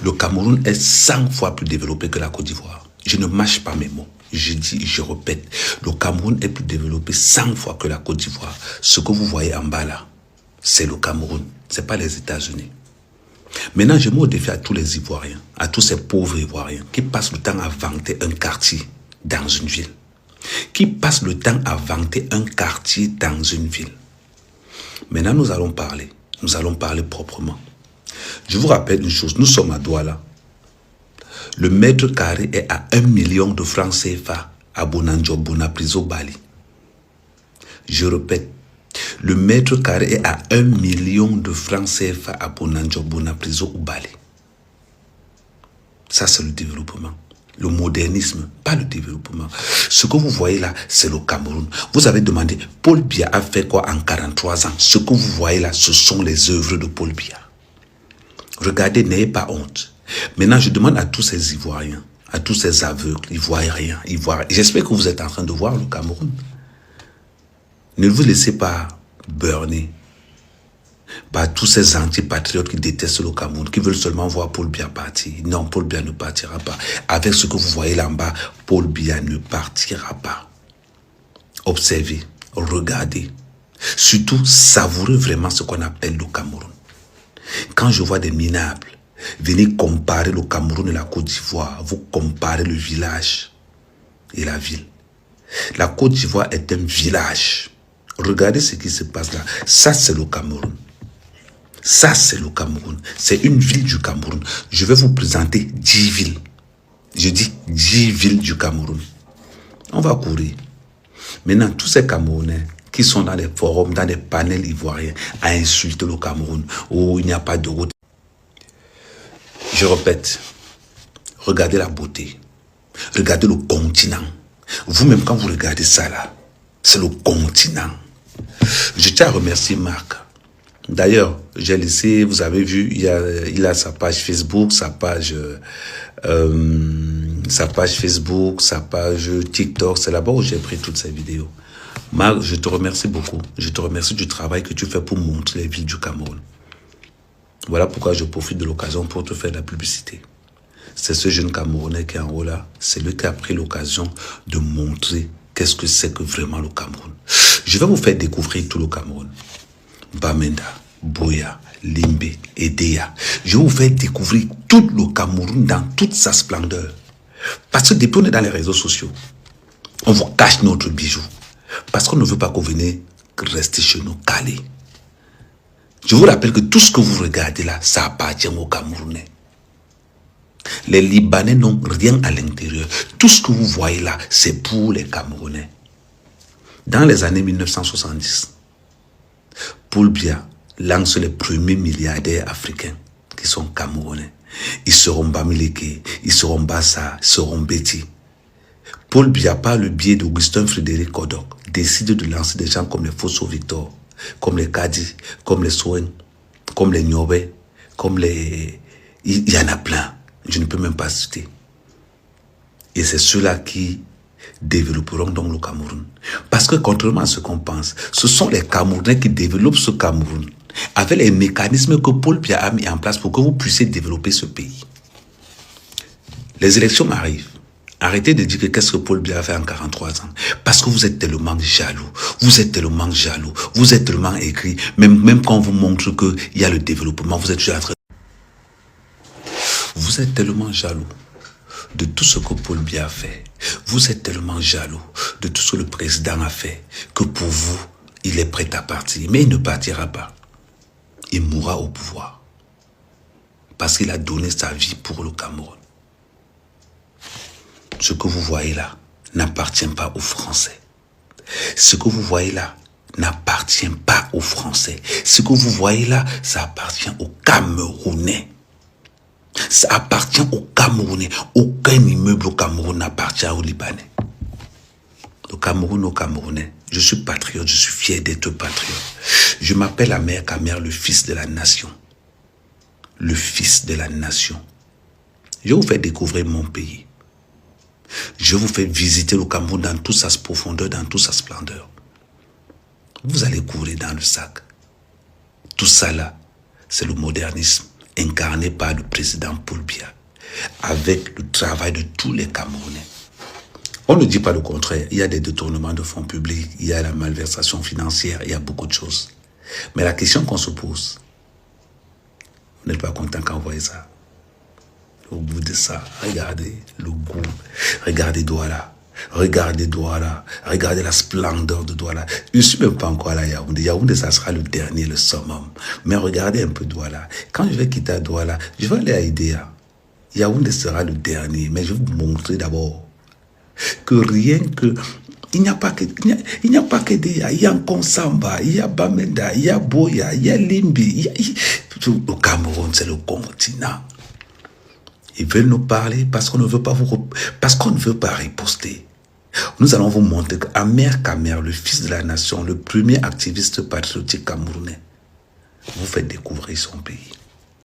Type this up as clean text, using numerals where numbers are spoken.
Le Cameroun est 100 fois plus développé que la Côte d'Ivoire. Je ne mâche pas mes mots. Je dis, je répète, le Cameroun est plus développé 100 fois que la Côte d'Ivoire. Ce que vous voyez en bas là, c'est le Cameroun. Ce n'est pas les États-Unis. Maintenant, je mets au défi à tous les Ivoiriens, à tous ces pauvres Ivoiriens qui passent le temps à vanter un quartier dans une ville. Qui passent le temps à vanter un quartier dans une ville. Maintenant, nous allons parler. Nous allons parler proprement. Je vous rappelle une chose, nous sommes à Douala. Le mètre carré est à 1 million de francs CFA à Bonanjo, Bonapriso, Bali. Je répète, le mètre carré est à 1 million de francs CFA à Bonanjo, Bonapriso ou Bali. Ça, c'est le développement. Le modernisme, pas le développement. Ce que vous voyez là, c'est le Cameroun. Vous avez demandé, Paul Biya a fait quoi en 43 ans? Ce que vous voyez là, ce sont les œuvres de Paul Biya. Regardez, n'ayez pas honte. Maintenant, je demande à tous ces Ivoiriens, à tous ces aveugles, ils ne voient rien. J'espère que vous êtes en train de voir le Cameroun. Ne vous laissez pas burner par tous ces antipatriotes qui détestent le Cameroun, qui veulent seulement voir Paul Biya partir. Non, Paul Biya ne partira pas. Avec ce que vous voyez là en bas, Paul Biya ne partira pas. Observez, regardez. Surtout, savourez vraiment ce qu'on appelle le Cameroun. Quand je vois des minables, venez comparer le Cameroun et la Côte d'Ivoire. Vous comparez le village et la ville. La Côte d'Ivoire est un village. Regardez ce qui se passe là. Ça, c'est le Cameroun. Ça, c'est le Cameroun. C'est une ville du Cameroun. Je vais vous présenter 10 villes. Je dis 10 villes du Cameroun. On va courir. Maintenant, tous ces Camerounais qui sont dans les forums, dans les panels ivoiriens, à insulter le Cameroun, où il n'y a pas de route. Je répète, regardez la beauté. Regardez le continent. Vous-même, quand vous regardez ça là, c'est le continent. Je tiens à remercier Marc. D'ailleurs, j'ai laissé, vous avez vu, il a sa page Facebook, sa page Facebook, sa page TikTok. C'est là-bas où j'ai pris toutes ces vidéos. Marc, je te remercie beaucoup. Je te remercie du travail que tu fais pour montrer les villes du Cameroun. Voilà pourquoi je profite de l'occasion pour te faire de la publicité. C'est ce jeune Camerounais qui est en haut là, c'est lui qui a pris l'occasion de montrer qu'est-ce que c'est que vraiment le Cameroun. Je vais vous faire découvrir tout le Cameroun. Bamenda, Boya, Limbe, Edea. Je vais vous faire découvrir tout le Cameroun dans toute sa splendeur. Parce que depuis on est dans les réseaux sociaux, on vous cache notre bijou. Parce qu'on ne veut pas qu'on vienne rester chez nous calés. Je vous rappelle que tout ce que vous regardez là, ça appartient aux Camerounais. Les Libanais n'ont rien à l'intérieur. Tout ce que vous voyez là, c'est pour les Camerounais. Dans les années 1970, Paul Biya lance les premiers milliardaires africains qui sont Camerounais. Ils seront Bamileke, ils seront Bassa, ils seront Betty. Paul Biya, par le biais d'Augustin Frédéric Kodok, décide de lancer des gens comme les Fosso Victor, comme les Kadi, comme les Soen, comme les Nyobe, comme les... Il y en a plein. Je ne peux même pas citer. Et c'est ceux-là qui développeront donc le Cameroun. Parce que contrairement à ce qu'on pense, ce sont les Camerounais qui développent ce Cameroun avec les mécanismes que Paul Biya a mis en place pour que vous puissiez développer ce pays. Les élections arrivent. Arrêtez de dire que qu'est-ce que Paul Biya a fait en 43 ans. Parce que vous êtes tellement jaloux. Vous êtes tellement jaloux. Vous êtes tellement aigri. Même quand on vous montre qu'il y a le développement, vous êtes toujours en train. Vous êtes tellement jaloux de tout ce que Paul Biya a fait. Vous êtes tellement jaloux de tout ce que le président a fait que pour vous, il est prêt à partir. Mais il ne partira pas. Il mourra au pouvoir. Parce qu'il a donné sa vie pour le Cameroun. Ce que vous voyez là n'appartient pas aux Français. Ce que vous voyez là n'appartient pas aux Français. Ce que vous voyez là, ça appartient aux Camerounais. Ça appartient aux Camerounais. Aucun immeuble au Cameroun n'appartient aux Libanais. Le Cameroun aux Camerounais. Je suis patriote, je suis fier d'être patriote. Je m'appelle Amer Kamer, le fils de la nation. Le fils de la nation. Je vous fais découvrir mon pays. Je vous fais visiter le Cameroun dans toute sa profondeur, dans toute sa splendeur. Vous allez courir dans le sac. Tout ça là, c'est le modernisme. incarné par le président Paul Biya, avec le travail de tous les Camerounais. On ne dit pas le contraire. Il y a des détournements de fonds publics, il y a la malversation financière, il y a beaucoup de choses. Mais la question qu'on se pose, vous n'êtes pas content quand vous voyez ça. Au bout de ça, regardez le goût, regardez Douala. Regardez Douala, regardez la splendeur de Douala. Je ne suis même pas encore à la Yaoundé. Yaoundé, ça sera le dernier, le summum. Mais regardez un peu Douala. Quand je vais quitter Douala, je vais aller à Idéa. Yaoundé sera le dernier. Mais je vais vous montrer d'abord que rien que... Il n'y a pas que Idéa. Il y a Nkonsamba, il y a Bamenda, il y a Boya, il y a Limbi. Le Cameroun, c'est le continent. Ils veulent nous parler parce qu'on ne veut pas riposter. Nous allons vous montrer qu'Amer Kamer, le fils de la nation, le premier activiste patriotique camerounais, vous fait découvrir son pays.